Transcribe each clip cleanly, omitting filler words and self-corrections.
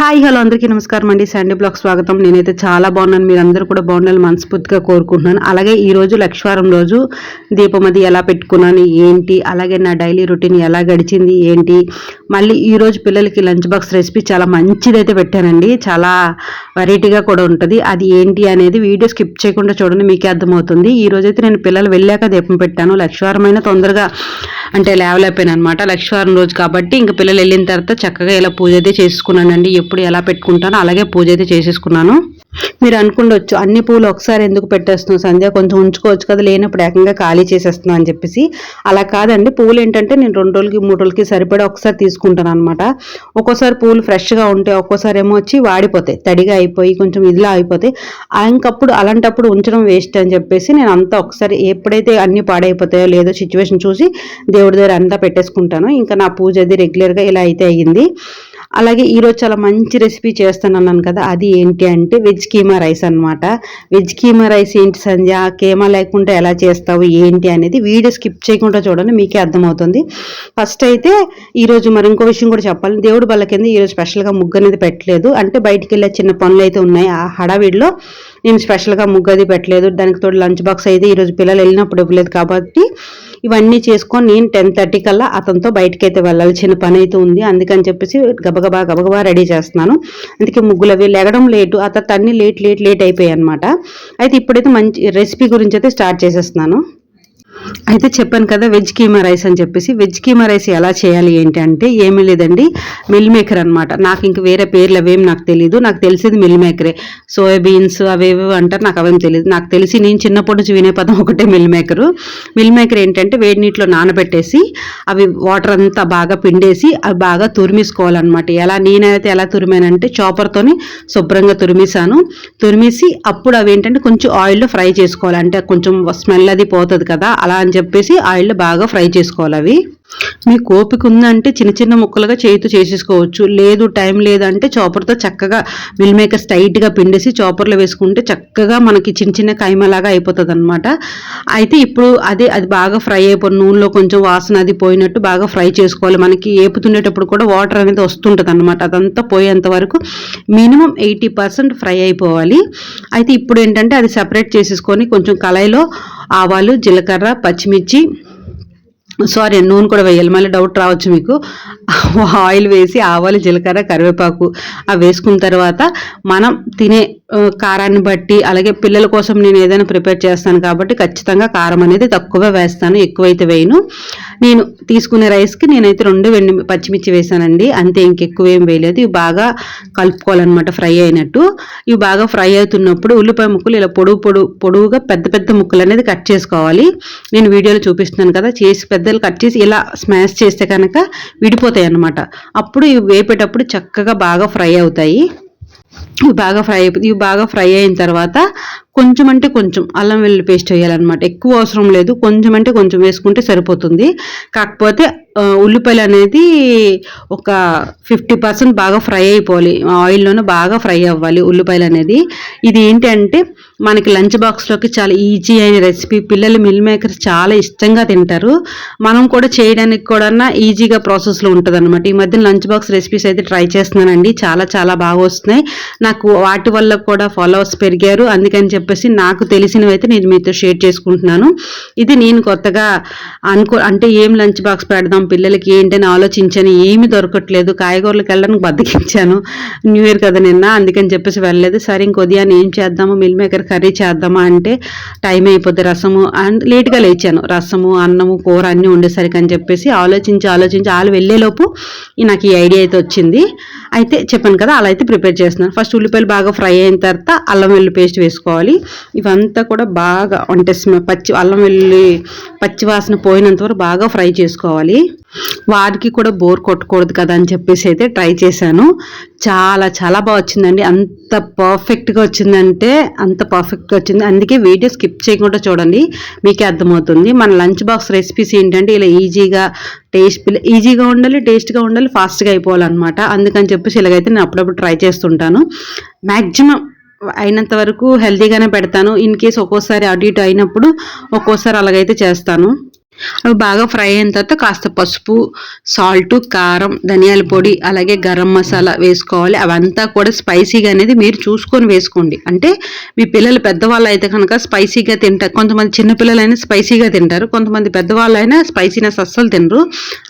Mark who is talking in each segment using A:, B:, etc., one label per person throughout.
A: Hi hello అందరికీ నమస్కారం అండి. శాండీ బ్లాగ్ స్వాగతం. నేనైతే చాలా బాగున్నాను, మీరందరూ కూడా బాగుండాలని మనస్ఫూర్తిగా కోరుకుంటున్నాను. అలాగే ఈ రోజు లక్షవారం రోజు దీపం అది ఎలా పెట్టుకున్నాను ఏంటి, అలాగే నా డైలీ రొటీన్ ఎలా గడిచింది ఏంటి, మళ్ళీ ఈ రోజు పిల్లలకి లంచ్ బాక్స్ రెసిపీ చాలా మంచిదైతే పెట్టానండి. చాలా వెరైటీగా కూడా ఉంటుంది. అది ఏంటి అనేది వీడియో స్కిప్ చేయకుండా చూడండి, మీకే అర్థమవుతుంది. ఈ రోజైతే నేను పిల్లలు వెళ్ళాక దీపం పెట్టాను. లక్షవారం అయినా తొందరగా అంటే లేవలేకపోయాను అనమాట. లక్షవారం రోజు కాబట్టి ఇంకా పిల్లలు వెళ్ళిన తర్వాత చక్కగా ఇలా పూజ అయితే చేసుకున్నానండి. ఎప్పుడు ఎలా పెట్టుకుంటానో అలాగే పూజ అయితే చేసేసుకున్నాను. మీరు అనుకుండొచ్చు, అన్ని పూలు ఒకసారి ఎందుకు పెట్టేస్తున్నావు సంధ్య, కొంచెం ఉంచుకోవచ్చు కదా, లేనప్పుడు ఏకంగా ఖాళీ చేసేస్తున్నావు అని చెప్పేసి. అలా కాదండి, పూలు ఏంటంటే నేను 2 రోజులకి 3 రోజులకి సరిపడా ఒకసారి తీసుకుంటాను అనమాట. ఒక్కోసారి పూలు ఫ్రెష్గా ఉంటాయి, ఒక్కోసారి ఏమో వచ్చి వాడిపోతాయి, తడిగా అయిపోయి కొంచెం ఇదిలా అయిపోతాయి. ఇంకప్పుడు అలాంటప్పుడు ఉంచడం వేస్ట్ అని చెప్పేసి నేను అంతా ఒకసారి ఎప్పుడైతే అన్ని పాడైపోతాయో లేదో సిచ్యువేషన్ చూసి దేవుడి దగ్గర అంతా పెట్టేసుకుంటాను. ఇంకా నా పూజ అది రెగ్యులర్గా ఇలా అయితే అయ్యింది. అలాగే ఈరోజు చాలా మంచి రెసిపీ చేస్తానన్నాను కదా, అది ఏంటి అంటే వెజ్ కీమా రైస్ అనమాట. వెజ్ కీమా రైస్ ఏంటి సంధ్య, కీమా లేకుండా ఎలా చేస్తావు ఏంటి అనేది వీడియో స్కిప్ చేయకుండా చూడండి, మీకే అర్థమవుతుంది. ఫస్ట్ అయితే ఈరోజు మరి ఇంకో విషయం కూడా చెప్పాలి. దేవుడు బల్ల కింద ఈరోజు స్పెషల్గా ముగ్గు అనేది పెట్టలేదు. అంటే బయటికి వెళ్ళే చిన్న పనులు అయితే ఉన్నాయి, ఆ హడావిడిలో నేను స్పెషల్గా ముగ్గు అది పెట్టలేదు. దానికి తోడు లంచ్ బాక్స్ అయితే ఈరోజు పిల్లలు వెళ్ళినప్పుడు ఇవ్వలేదు కాబట్టి ఇవన్నీ చేసుకొని నేను 10:30 కల్లా అతనితో బయటకి అయితే వెళ్ళాలి, చిన్న పని అయితే ఉంది. అందుకని చెప్పేసి గబగబా రెడీ చేస్తున్నాను. అందుకే ముగ్గులు అవి లెగడం లేటు, ఆ తర్వాత అన్ని లేట్ అయిపోయాయి అనమాట. అయితే ఇప్పుడైతే మంచి రెసిపీ గురించి అయితే స్టార్ట్ చేసేస్తున్నాను. అయితే చెప్పాను కదా వెజ్ కీమా రైస్ అని చెప్పేసి. వెజ్ కీమా రైస్ ఎలా చేయాలి ఏంటి అంటే ఏమీ లేదండి, మిల్ మేకర్ అనమాట. నాకు ఇంక వేరే పేర్లు అవేమి నాకు తెలియదు, నాకు తెలిసేది మిల్ మేకరే. సోయాబీన్స్ అవేవి అంటారు, నాకు అవేం తెలియదు. నాకు తెలిసి నేను చిన్నప్పటి నుంచి వినే పదం ఒకటే మిల్ మేకరు. మిల్ మేకర్ ఏంటంటే వేడి నీటిలో నానబెట్టేసి అవి వాటర్ అంతా బాగా పిండేసి అవి బాగా తురిమేసుకోవాలన్నమాట. నేనైతే ఎలా తురిమానంటే చాపర్తోని శుభ్రంగా తురిమేసి అప్పుడు అవి ఏంటంటే కొంచెం ఆయిల్లో ఫ్రై చేసుకోవాలి. అంటే కొంచెం స్మెల్ అది పోతుంది కదా, అలా అని చెప్పేసి ఆయిల్లో బాగా ఫ్రై చేసుకోవాలి. అవి మీకు ఓపిక ఉందంటే చిన్న చిన్న ముక్కలుగా చేతితో చేసేసుకోవచ్చు, లేదు టైం లేదంటే చాపర్తో చక్కగా మిల్ మేకర్స్ టైట్గా పిండేసి చాపర్లో వేసుకుంటే చక్కగా మనకి చిన్న చిన్న కైమలాగా అయిపోతుంది అనమాట. అయితే ఇప్పుడు అది బాగా ఫ్రై అయిపోయి నూనెలో కొంచెం వాసన అది పోయినట్టు బాగా ఫ్రై చేసుకోవాలి. మనకి ఏపుతుండేటప్పుడు కూడా వాటర్ అనేది వస్తుంటుంది అనమాట, అదంతా పోయేంత వరకు మినిమం 80% ఫ్రై అయిపోవాలి. అయితే ఇప్పుడు ఏంటంటే అది సెపరేట్ చేసేసుకొని కొంచెం కళాయిలో ఆవాలు, జీలకర్ర, పచ్చిమిర్చి, నూనె కూడా వేయాలి, మళ్ళీ డౌట్ రావచ్చు మీకు. ఆయిల్ వేసి ఆవాలు, జీలకర్ర, కరివేపాకు అవి వేసుకున్న తర్వాత మనం తినే కారాన్ని బట్టి, అలాగే పిల్లల కోసం నేను ఏదైనా ప్రిపేర్ చేస్తాను కాబట్టి ఖచ్చితంగా కారం అనేది తక్కువ వేస్తాను, ఎక్కువైతే వేయను. నేను తీసుకునే రైస్కి నేనైతే 2 పచ్చిమిర్చి వేసానండి, అంతే, ఇంకెక్కువ ఏం వేయలేదు. ఇవి బాగా కలుపుకోవాలన్నమాట ఫ్రై అయినట్టు. ఇవి బాగా ఫ్రై అవుతున్నప్పుడు ఉల్లిపాయ ముక్కలు ఇలా పొడువుగా పెద్ద ముక్కలు అనేది కట్ చేసుకోవాలి. నేను వీడియోలో చూపిస్తున్నాను కదా, చేసి పెద్దలు కట్ చేసి ఇలా స్మాష్ చేస్తే కనుక విడిపోతాయి అన్నమాట. అప్పుడు ఇవి వేపేటప్పుడు చక్కగా బాగా ఫ్రై అవుతాయి. ఇవి బాగా ఫ్రై అయిన తర్వాత కొంచెం అంటే కొంచెం అల్లం వెల్లుల్లి పేస్ట్ వేయాలన్నమాట. ఎక్కువ అవసరం లేదు, కొంచెం అంటే కొంచెం వేసుకుంటే సరిపోతుంది. కాకపోతే ఉల్లిపాయలు అనేది ఒక 50% బాగా ఫ్రై అయిపోవాలి, ఆయిల్లోనే బాగా ఫ్రై అవ్వాలి ఉల్లిపాయలు అనేది. ఇది ఏంటి అంటే మనకి లంచ్ బాక్స్లోకి చాలా ఈజీ అయిన రెసిపీ. పిల్లలు మిల్ మేకర్స్ చాలా ఇష్టంగా తింటారు, మనం కూడా చేయడానికి కూడా ఈజీగా ప్రాసెస్లో ఉంటుంది అనమాట. ఈ మధ్యన లంచ్ బాక్స్ రెసిపీస్ అయితే ట్రై చేస్తున్నానండి, చాలా బాగా వస్తున్నాయి. నాకు వాటి వల్ల కూడా ఫాలోవర్స్ పెరిగారు, అందుకని చెప్పేసి నాకు తెలిసినవి అయితే నేను మీతో షేర్ చేసుకుంటున్నాను. ఇది నేను కొత్తగా అంటే ఏం లంచ్ బాక్స్ పెడదాం పిల్లలకి ఏంటని ఆలోచించాను, ఏమీ దొరకట్లేదు. కాయగూరలకు వెళ్ళడానికి బద్దకించాను, న్యూ ఇయర్ కదా నిన్న, అందుకని చెప్పేసి వెళ్ళలేదు. సరే ఇంక ఉదయాన్ని ఏం చేద్దాము, మిల్ మేకర్ కర్రీ చేద్దామా అంటే టైం అయిపోద్ది, రసము అండ్ లేట్గా లేచాను, రసము అన్నము కూర అన్నీ ఉండేసరికి అని చెప్పేసి ఆలోచించి వాళ్ళు వెళ్ళేలోపు నాకు ఈ ఐడియా అయితే వచ్చింది. అయితే చెప్పాను కదా, అలా అయితే ప్రిపేర్ చేస్తున్నాను. ఫస్ట్ ఉల్లిపాయలు బాగా ఫ్రై అయిన తర్వాత అల్లం వెల్లుల్లి పేస్ట్ వేసుకోవాలి. ఇవంతా కూడా బాగా అంటే అల్లం వెల్లుల్లి పచ్చి వాసన పోయినంత వరకు బాగా ఫ్రై చేసుకోవాలి. వారికి కూడా బోర్ కొట్టకూడదు కదా అని చెప్పేసి అయితే ట్రై చేశాను. చాలా బాగా వచ్చిందండి, అంత పర్ఫెక్ట్గా వచ్చిందంటే అంత పర్ఫెక్ట్గా వచ్చింది. అందుకే వీడియో స్కిప్ చేయకుండా చూడండి, మీకే అర్థమవుతుంది. మన లంచ్ బాక్స్ రెసిపీస్ ఏంటంటే ఇలా ఈజీగా ఉండాలి, టేస్ట్గా ఉండాలి, ఫాస్ట్గా అయిపోవాలన్నమాట. అందుకని చెప్పేసి ఇలాగైతే నేను అప్పుడప్పుడు ట్రై చేస్తుంటాను. మ్యాక్సిమం అయినంత వరకు హెల్తీగానే పెడతాను. ఇన్ కేస్ ఒక్కోసారి అటు ఇటు అయినప్పుడు ఒక్కోసారి అలాగైతే చేస్తాను. అవి బాగా ఫ్రై అయిన తర్వాత కాస్త పసుపు, సాల్ట్, కారం, ధనియాల పొడి, అలాగే గరం మసాలా వేసుకోవాలి. అవంతా కూడా స్పైసీగా అనేది మీరు చూసుకొని వేసుకోండి. అంటే మీ పిల్లలు పెద్దవాళ్ళు అయితే కనుక స్పైసీగా తింటారు. కొంతమంది చిన్నపిల్లలైనా స్పైసీగా తింటారు, కొంతమంది పెద్దవాళ్ళైనా స్పైసీనెస్ అస్సలు తినరు.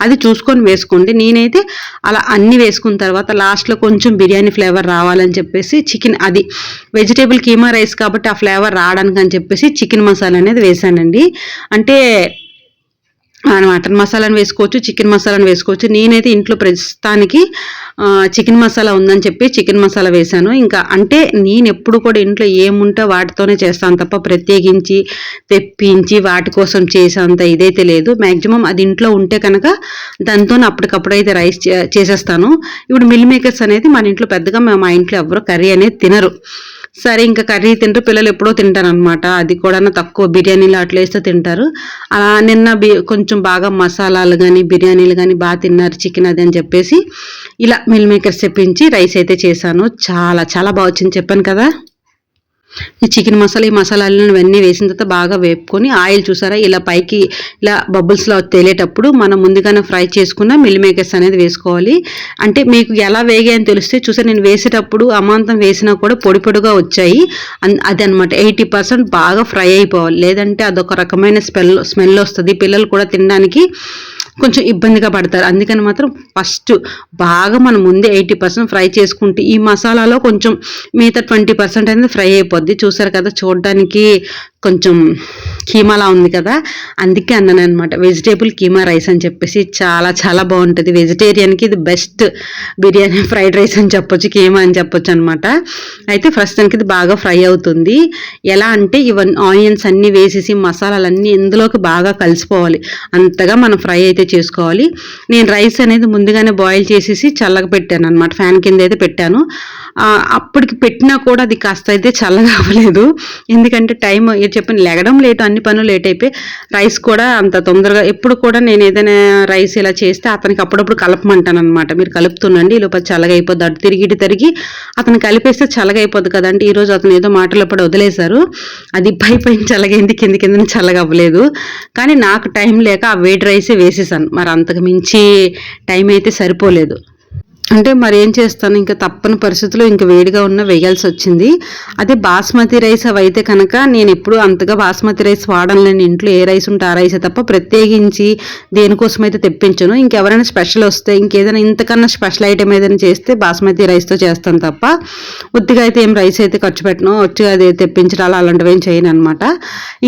A: అది చూసుకొని వేసుకోండి. నేనైతే అలా అన్నీ వేసుకున్న తర్వాత లాస్ట్లో కొంచెం బిర్యానీ ఫ్లేవర్ రావాలని చెప్పేసి చికెన్, అది వెజిటేబుల్ కీమా రైస్ కాబట్టి ఆ ఫ్లేవర్ రావడానికి అని చెప్పేసి చికెన్ మసాలా అనేది వేసానండి. అంటే మటన్ మసాలాను వేసుకోవచ్చు, చికెన్ మసాలాను వేసుకోవచ్చు. నేనైతే ఇంట్లో ప్రస్తుతానికి చికెన్ మసాలా ఉందని చెప్పి చికెన్ మసాలా వేశాను. ఇంకా అంటే నేను ఎప్పుడు కూడా ఇంట్లో ఏముంటే వాటితోనే చేస్తాను తప్ప ప్రత్యేకించి తెప్పించి వాటి కోసం చేసేంత ఇదైతే లేదు. మ్యాక్సిమం అది ఇంట్లో ఉంటే కనుక దాంతో అప్పటికప్పుడు అయితే రైస్ చేసేస్తాను. ఇప్పుడు మిల్ మేకర్స్ అనేది మన ఇంట్లో పెద్దగా మా ఇంట్లో ఎవరు కర్రీ అనేది తినరు. సరే ఇంకా కర్రీ తింటూ పిల్లలు ఎప్పుడో తింటారనమాట. అది కూడా తక్కువ బిర్యానీలు అట్లా వేస్తే తింటారు. అలా నిన్న కొంచెం బాగా మసాలాలు కానీ బిర్యానీలు కానీ బాగా తిన్నారు చికెన్ అది అని చెప్పేసి ఇలా మిల్ మేకర్స్ తెప్పించి రైస్ అయితే చేశాను. చాలా చాలా బాగా వచ్చింది, చెప్పాను కదా. ఈ చికెన్ మసాలా, ఈ మసాలాలను ఇవన్నీ వేసిన తర్వాత బాగా వేపుకొని ఆయిల్ చూసారా ఇలా పైకి ఇలా బబుల్స్లో తేలేటప్పుడు మనం ముందుగానే ఫ్రై చేసుకున్న మిల్ మేకర్స్ అనేది వేసుకోవాలి. అంటే మీకు ఎలా వేగాయని తెలిస్తే చూసారు, నేను వేసేటప్పుడు అమాంతం వేసినా కూడా పొడి పొడిగా వచ్చాయి. అది అనమాట 80% బాగా ఫ్రై అయిపోవాలి, లేదంటే అదొక రకమైన స్మెల్ వస్తుంది. పిల్లలు కూడా తినడానికి కొంచెం ఇబ్బందిగా పడతారు. అందుకని మాత్రం ఫస్ట్ బాగా మనం ముందే 80% ఫ్రై చేసుకుంటే ఈ మసాలాలో కొంచెం మిగతా 20% అనేది ఫ్రై అయిపోద్ది. చూసారు కదా, చూడడానికి కొంచెం కీమాలా ఉంది కదా, అందుకే అన్నాను అనమాట వెజిటేబుల్ కీమా రైస్ అని చెప్పేసి. చాలా చాలా బాగుంటుంది. వెజిటేరియన్కి ఇది బెస్ట్ బిర్యానీ ఫ్రైడ్ రైస్ అని చెప్పొచ్చు, కీమా అని చెప్పొచ్చు అనమాట. అయితే ప్రస్తుతానికి ఇది బాగా ఫ్రై అవుతుంది. ఎలా అంటే ఇవన్నీ ఆనియన్స్ అన్నీ వేసేసి మసాలాలన్నీ ఇందులోకి బాగా కలిసిపోవాలి, అంతగా మనం ఫ్రై అయితే చేసుకోవాలి. నేను రైస్ అనేది ముందుగానే బాయిల్ చేసేసి చల్లగా పెట్టాను అనమాట, ఫ్యాన్ కింద అయితే పెట్టాను. అప్పటికి పెట్టినా కూడా అది కాస్త అయితే చల్లగా అవ్వలేదు. ఎందుకంటే టైం చెప్పిన లెగడం లేట్, అన్ని పనులు లేట్ అయిపోయి రైస్ కూడా అంత తొందరగా. ఎప్పుడు కూడా నేను ఏదైనా రైస్ ఇలా చేస్తే అతనికి అప్పుడప్పుడు కలపమంటాను అనమాట. మీరు కలుపుతుండండి, ఈ లోపల చల్లగా అయిపోద్ది. అటు తిరిగి ఇటు తిరిగి అతను కలిపేస్తే చల్లగా అయిపోద్ది కదంటే. ఈరోజు అతను ఏదో మాటలు పడి వదిలేశారు, అది పైపైన చల్లగైంది, కింద కింద చల్లగా అవ్వలేదు. కానీ నాకు టైం లేక ఆ వేడి రైసే వేసేసాను. మరి అంతకు మించి టైం అయితే సరిపోలేదు. అంటే మరి ఏం చేస్తాను, ఇంకా తప్పని పరిస్థితుల్లో ఇంకా వేడిగా ఉన్న వేయాల్సి వచ్చింది. అదే బాస్మతి రైస్ అవి అయితే కనుక నేను ఎప్పుడు అంతగా బాస్మతి రైస్ వాడలేని, ఇంట్లో ఏ రైస్ ఉంటే ఆ రైసే తప్ప ప్రత్యేకించి దేనికోసం అయితే తెప్పించను. ఇంకెవరైనా స్పెషల్ వస్తే, ఇంకేదైనా ఇంతకన్నా స్పెషల్ ఐటెం ఏదైనా చేస్తే బాస్మతి రైస్తో చేస్తాను తప్ప ఉత్తిగా అయితే ఏం రైస్ అయితే ఖర్చు పెట్టను, వచ్చి అది తెప్పించడాలు అలాంటివి ఏం చేయను అనమాట.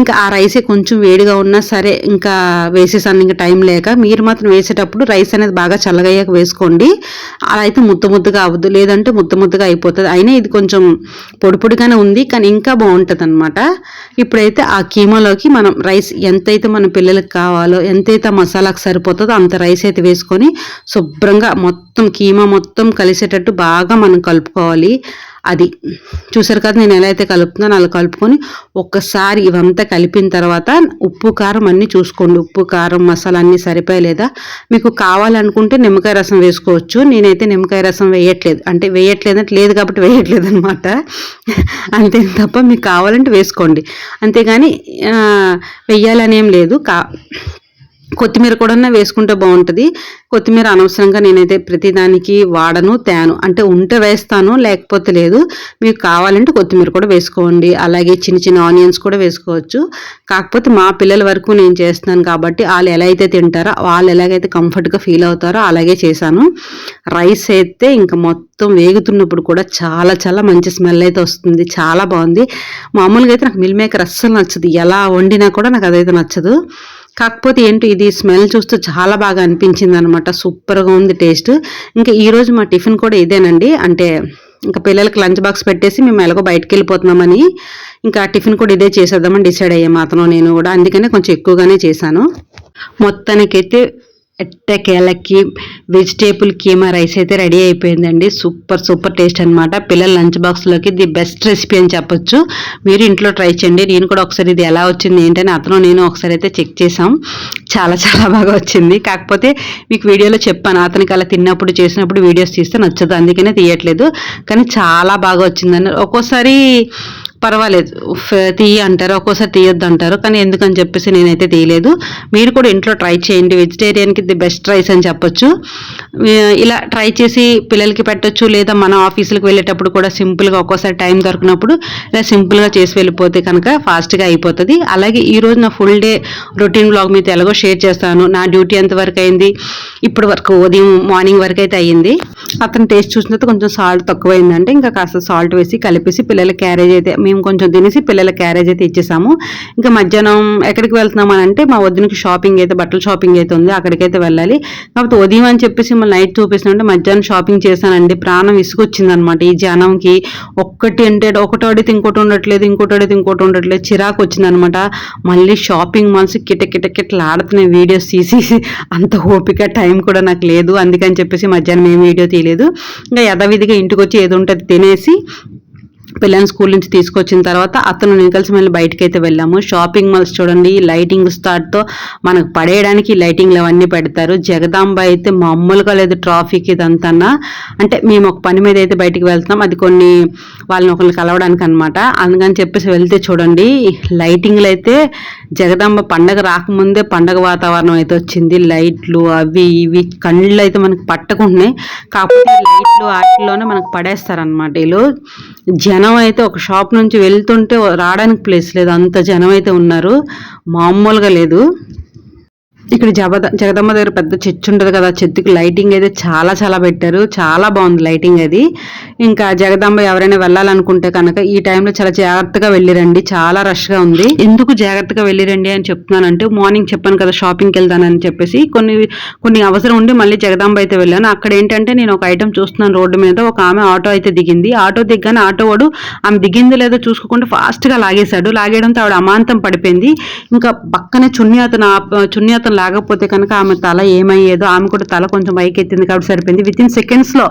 A: ఇంకా ఆ రైసే కొంచెం వేడిగా ఉన్నా సరే ఇంకా వేసేసాను, ఇంకా టైం లేక. మీరు మాత్రం వేసేటప్పుడు రైస్ అనేది బాగా చల్లగయ్యాక వేసుకోండి. అలా అయితే ముద్దగా అవ్వదు, లేదంటే ముద్దగా అయిపోతుంది. అయినా ఇది కొంచెం పొడి పొడిగానే ఉంది, కానీ ఇంకా బాగుంటుంది అనమాట. ఇప్పుడైతే ఆ కీమాలోకి మనం రైస్ ఎంతైతే మన పిల్లలకి కావాలో, ఎంతైతే మసాలాకు సరిపోతుందో అంత రైస్ అయితే వేసుకొని శుభ్రంగా మొత్తం కీమా మొత్తం కలిసేటట్టు బాగా మనం కలుపుకోవాలి. అది చూసారు కదా, నేను ఎలా అయితే కలుపుతున్నాను అలా కలుపుకొని ఒక్కసారి ఇవంతా కలిపిన తర్వాత ఉప్పు కారం అన్నీ చూసుకోండి. ఉప్పు కారం మసాలా అన్నీ సరిపోయలేదా. మీకు కావాలనుకుంటే నిమ్మకాయ రసం వేసుకోవచ్చు. నేనైతే నిమ్మకాయ రసం వేయట్లేదు, అంటే వేయట్లేదంటే లేదు కాబట్టి వేయట్లేదు అనమాట. అంతే తప్ప మీకు కావాలంటే వేసుకోండి, అంతేగాని వెయ్యాలనేం లేదు. కొత్తిమీర కూడా వేసుకుంటే బాగుంటుంది. కొత్తిమీర అనవసరంగా నేనైతే ప్రతిదానికి వాడను, తేను. అంటే ఉంటే వేస్తాను, లేకపోతే లేదు. మీకు కావాలంటే కొత్తిమీర కూడా వేసుకోండి. అలాగే చిన్న చిన్న ఆనియన్స్ కూడా వేసుకోవచ్చు. కాకపోతే మా పిల్లల వరకు నేను చేస్తున్నాను కాబట్టి వాళ్ళు ఎలా అయితే తింటారో, వాళ్ళు ఎలాగైతే కంఫర్ట్గా ఫీల్ అవుతారో అలాగే చేశాను. రైస్ అయితే ఇంకా మొత్తం వేగుతున్నప్పుడు కూడా చాలా చాలా మంచి స్మెల్ అయితే వస్తుంది, చాలా బాగుంది. మామూలుగా అయితే నాకు మిల్ మేకర్ అస్సలు నచ్చదు, ఎలా వండినా కూడా నాకు అదైతే నచ్చదు. కాకపోతే ఏంటి, ఇది స్మెల్ చూస్తూ చాలా బాగా అనిపించింది అనమాట. సూపర్గా ఉంది టేస్ట్. ఇంకా ఈరోజు మా టిఫిన్ కూడా ఇదేనండి. అంటే ఇంకా పిల్లలకి లంచ్ బాక్స్ పెట్టేసి మేము ఎలాగో బయటకు వెళ్ళిపోతున్నామని ఇంకా టిఫిన్ కూడా ఇదే చేసేద్దామని డిసైడ్ అయ్యాము అతను నేను కూడా. అందుకనే కొంచెం ఎక్కువగానే చేశాను. మొత్తానికైతే ఎట్టకేలకి వెజిటేబుల్ కీమా రైస్ అయితే రెడీ అయిపోయిందండి. సూపర్ టేస్ట్ అనమాట. పిల్లల లంచ్ బాక్స్లోకి ది బెస్ట్ రెసిపీ అని చెప్పొచ్చు. మీరు ఇంట్లో ట్రై చేయండి. నేను కూడా ఒకసారి ఇది ఎలా వచ్చింది ఏంటని అతను నేను ఒకసారి అయితే చెక్ చేసాం. చాలా చాలా బాగా వచ్చింది. కాకపోతే మీకు వీడియోలో చెప్పాను, అతనికి అలా తిన్నప్పుడు చేసినప్పుడు వీడియోస్ తీస్తే నచ్చదు, అందుకనే తీయట్లేదు. కానీ చాలా బాగా వచ్చిందండి. ఒక్కోసారి పర్వాలేదు తీయ అంటారు, ఒక్కోసారి తీయొద్దు అంటారు, కానీ ఎందుకని చెప్పేసి నేనైతే తీయలేదు. మీరు కూడా ఇంట్లో ట్రై చేయండి, వెజిటేరియన్కి ది బెస్ట్ రైస్ అని చెప్పొచ్చు. ఇలా ట్రై చేసి పిల్లలకి పెట్టొచ్చు, లేదా మనం ఆఫీసులకు వెళ్ళేటప్పుడు కూడా సింపుల్గా ఒక్కోసారి టైం దొరికినప్పుడు ఇలా సింపుల్గా చేసి వెళ్ళిపోతే కనుక ఫాస్ట్గా అయిపోతుంది. అలాగే ఈరోజు నా ఫుల్ డే రొటీన్ బ్లాగ్ మీతో ఎలాగో షేర్ చేస్తాను. నా డ్యూటీ ఎంతవరకు అయింది, ఇప్పటి వరకు ఉదయం మార్నింగ్ వరకు అయితే అయ్యింది. అతను టేస్ట్ చూసిన తర్వాత కొంచెం సాల్ట్ తక్కువైందంటే ఇంకా కాస్త సాల్ట్ వేసి కలిపేసి పిల్లల క్యారేజ్ అయితే మేము కొంచెం తినేసి పిల్లల క్యారేజ్ అయితే ఇచ్చేసాము. ఇంకా మధ్యాహ్నం ఎక్కడికి వెళ్తున్నాం అని అంటే మా వదినకి షాపింగ్ అయితే బట్టల షాపింగ్ అయితే ఉంది, అక్కడికైతే వెళ్ళాలి. కాకపోతే ఉదయం అని చెప్పేసి మళ్ళీ నైట్ చూపిస్తుంటే మధ్యాహ్నం షాపింగ్ చేశానండి. ప్రాణం విసుగొచ్చింది అనమాట ఈ జనంకి. ఒక్కటి అంటే ఒకటి అడిగితే ఇంకోటి ఉండట్లేదు, ఇంకోటి అడిగితే ఇంకోటి ఉండట్లేదు, చిరాకు వచ్చింది అనమాట. మళ్ళీ షాపింగ్ మాల్స్ కిటకిటకిటలాడుతున్నాయి వీడియోస్ తీసి, అంత ఓపిక టైం కూడా నాకు లేదు. అందుకని చెప్పేసి మధ్యాహ్నం ఏం వీడియో తీయలేదు. ఇంకా యథావిధిగా ఇంటికి వచ్చి ఏదో ఉంటుంది తినేసి పిల్లల్ని స్కూల్ నుంచి తీసుకొచ్చిన తర్వాత అతను నేను కలిసి మళ్ళీ బయటకు అయితే వెళ్ళాము. షాపింగ్ మాల్స్ చూడండి, లైటింగ్ స్టార్ట్తో మనకు పడేయడానికి లైటింగ్లు అవన్నీ పెడతారు. జగదాంబ అయితే మామూలుగా లేదు ట్రాఫిక్ ఇదంతా. అంటే మేము ఒక పని మీద అయితే బయటికి వెళ్తున్నాం, అది కొన్ని వాళ్ళని ఒకరిని కలవడానికి అనమాట. అందుకని చెప్పేసి వెళ్తే చూడండి లైటింగ్లు అయితే జగదాంబ పండగ రాకముందే పండగ వాతావరణం అయితే వచ్చింది. లైట్లు అవి ఇవి కళ్ళు అయితే మనకు పట్టకుంటున్నాయి. కాకపోతే లైట్లు వాటిలోనే మనకు పడేస్తారనమాట. వీళ్ళు జనం అయితే ఒక షాప్ నుంచి వెళ్తుంటే రావడానికి ప్లేస్ లేదు, అంత జనం అయితే ఉన్నారు, మామూలుగా లేదు. ఇక్కడ జగదమ్మ దగ్గర పెద్ద చర్చ్ ఉంటుంది కదా, చర్చికి లైటింగ్ అయితే చాలా చాలా పెట్టారు, చాలా బాగుంది లైటింగ్ అది. ఇంకా జగదాంబ ఎవరైనా వెళ్ళాలనుకుంటే కనుక ఈ టైంలో చాలా జాగ్రత్తగా వెళ్ళిరండి, చాలా రష్గా ఉంది. ఎందుకు జాగ్రత్తగా వెళ్ళిరండి అని చెప్తున్నానంటే మార్నింగ్ చెప్పాను కదా షాపింగ్కి వెళ్తానని చెప్పేసి కొన్ని అవసరం ఉండి మళ్ళీ జగదాంబ అయితే వెళ్ళాను. అక్కడ ఏంటంటే నేను ఒక ఐటమ్ చూస్తున్నాను రోడ్డు మీద, ఒక ఆమె ఆటో అయితే దిగింది. ఆటో దిగ్గానే ఆటో వాడు ఆమె దిగింది లేదో చూసుకోకుండా ఫాస్ట్గా లాగేశాడు. లాగేయడంతో ఆవిడ అమాంతం పడిపోయింది. ఇంకా పక్కనే చున్నీ అతను లాగకపోతే కనుక ఆమె తల ఏమయ్యేదో. ఆమె కూడా తల కొంచెం పైకి ఎత్తింది కాబట్టి సరిపోయింది. వితిన్ సెకండ్స్లో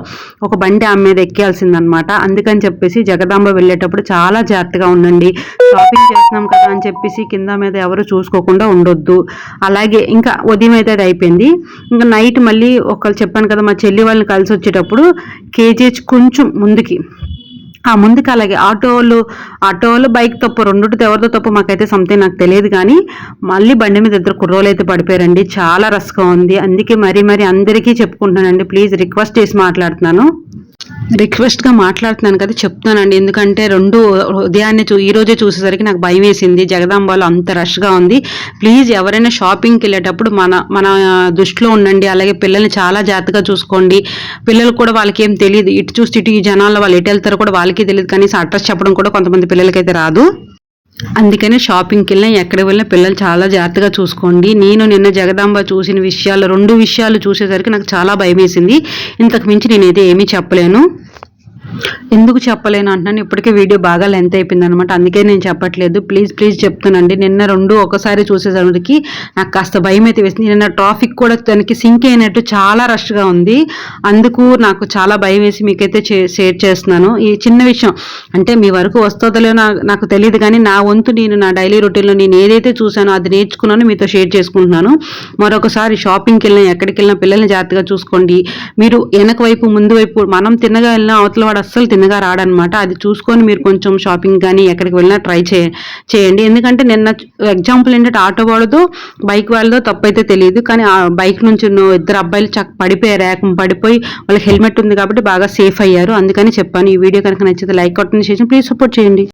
A: ఒక బండి ఆమె మీద ఎక్కేయాల్సిందనమాట. అందుకని చెప్పేసి జగదాంబ వెళ్ళేటప్పుడు చాలా జాగ్రత్తగా ఉండండి. షాపింగ్ చేస్తున్నాం కదా అని చెప్పేసి కింద మీద ఎవరు చూసుకోకుండా ఉండొద్దు. అలాగే ఇంకా ఉదయం అయితే అది అయిపోయింది. ఇంకా నైట్ మళ్ళీ ఒకళ్ళు చెప్పాను కదా మా చెల్లి వాళ్ళని కలిసి వచ్చేటప్పుడు కేజీహెచ్ కొంచెం ముందుకి ముందుకు అలాగే ఆటో వాళ్ళు బైక్ తప్పు రెండుతో ఎవరితో తప్పు మాకైతే సంథింగ్ నాకు తెలియదు, కానీ మళ్ళీ బండి మీద ఇద్దరు కుర్రోలు అయితే పడిపోయారండి. చాలా రస్గా ఉంది. అందుకే మరీ అందరికీ చెప్పుకుంటున్నానండి, ప్లీజ్ రిక్వెస్ట్ చేసి మాట్లాడుతున్నాను. రిక్వెస్ట్గా మాట్లాడుతున్నాను కదా చెప్తున్నానండి. ఎందుకంటే రెండు ఉదయాన్నే ఈరోజే చూసేసరికి నాకు భయం వేసింది. జగదాంబాలో అంత రష్గా ఉంది. ప్లీజ్ ఎవరైనా షాపింగ్కి వెళ్ళేటప్పుడు మన దృష్టిలో ఉండండి. అలాగే పిల్లల్ని చాలా జాగ్రత్తగా చూసుకోండి. పిల్లలు కూడా వాళ్ళకి ఏం తెలియదు, ఇటు చూసి ఇటు ఈ జనాల్లో వాళ్ళు ఎటు వెళ్తారో కూడా వాళ్ళకి తెలియదు, కనీసం అడ్రస్ చెప్పడం కూడా కొంతమంది పిల్లలకైతే రాదు. అందుకని షాపింగ్కి వెళ్ళినా ఎక్కడికి వెళ్ళినా పిల్లలు చాలా జాగ్రత్తగా చూసుకోండి. నేను నిన్న జగదాంబ చూసిన విషయాలు 2 విషయాలు చూసేసరికి నాకు చాలా భయం వేసింది. ఇంతకు మించి నేనైతే ఏమీ చెప్పలేను. ఎందుకు చెప్పలేను అంటున్నాను, ఇప్పటికే వీడియో బాగా లెంత్ అయిపోయింది అనమాట, అందుకే నేను చెప్పట్లేదు. ప్లీజ్ చెప్తున్నానండి. నిన్న 2 ఒకసారి చూసేసరికి నాకు కాస్త భయం అయితే వేసింది. నిన్న ట్రాఫిక్ కూడా దానికి సింక్ అయినట్టు చాలా రష్గా ఉంది. అందుకు నాకు చాలా భయం వేసి మీకైతే షేర్ చేస్తున్నాను. ఈ చిన్న విషయం అంటే మీ వరకు వస్తుందో నాకు తెలియదు, కానీ నా వంతు నేను నా డైలీ రొటీన్లో నేను ఏదైతే చూసానో అది నేర్చుకున్నానో మీతో షేర్ చేసుకుంటున్నాను. మరొకసారి షాపింగ్కి వెళ్ళినా ఎక్కడికి వెళ్ళినా పిల్లల్ని జాగ్రత్తగా చూసుకోండి. మీరు వెనక వైపు ముందు వైపు మనం తిన్నగా వెళ్ళినా అవతల వాడు అస్సలు తిన్నగా రాడనమాట. అది చూసుకొని మీరు కొంచెం షాపింగ్ కానీ ఎక్కడికి వెళ్ళినా ట్రై చేయండి. ఎందుకంటే నిన్న ఎగ్జాంపుల్ ఏంటంటే ఆటో వాళ్ళదో బైక్ వాళ్ళదో తప్పైతే తెలియదు, కానీ ఆ బైక్ నుంచి 2 అబ్బాయిలు పడిపోయారు. ఏకం పడిపోయి వాళ్ళకి హెల్మెట్ ఉంది కాబట్టి బాగా సేఫ్ అయ్యారు. అందుకని చెప్పాను. ఈ వీడియో కనుక నచ్చితే లైక్ కొట్టండి, ప్లీజ్ సపోర్ట్ చేయండి.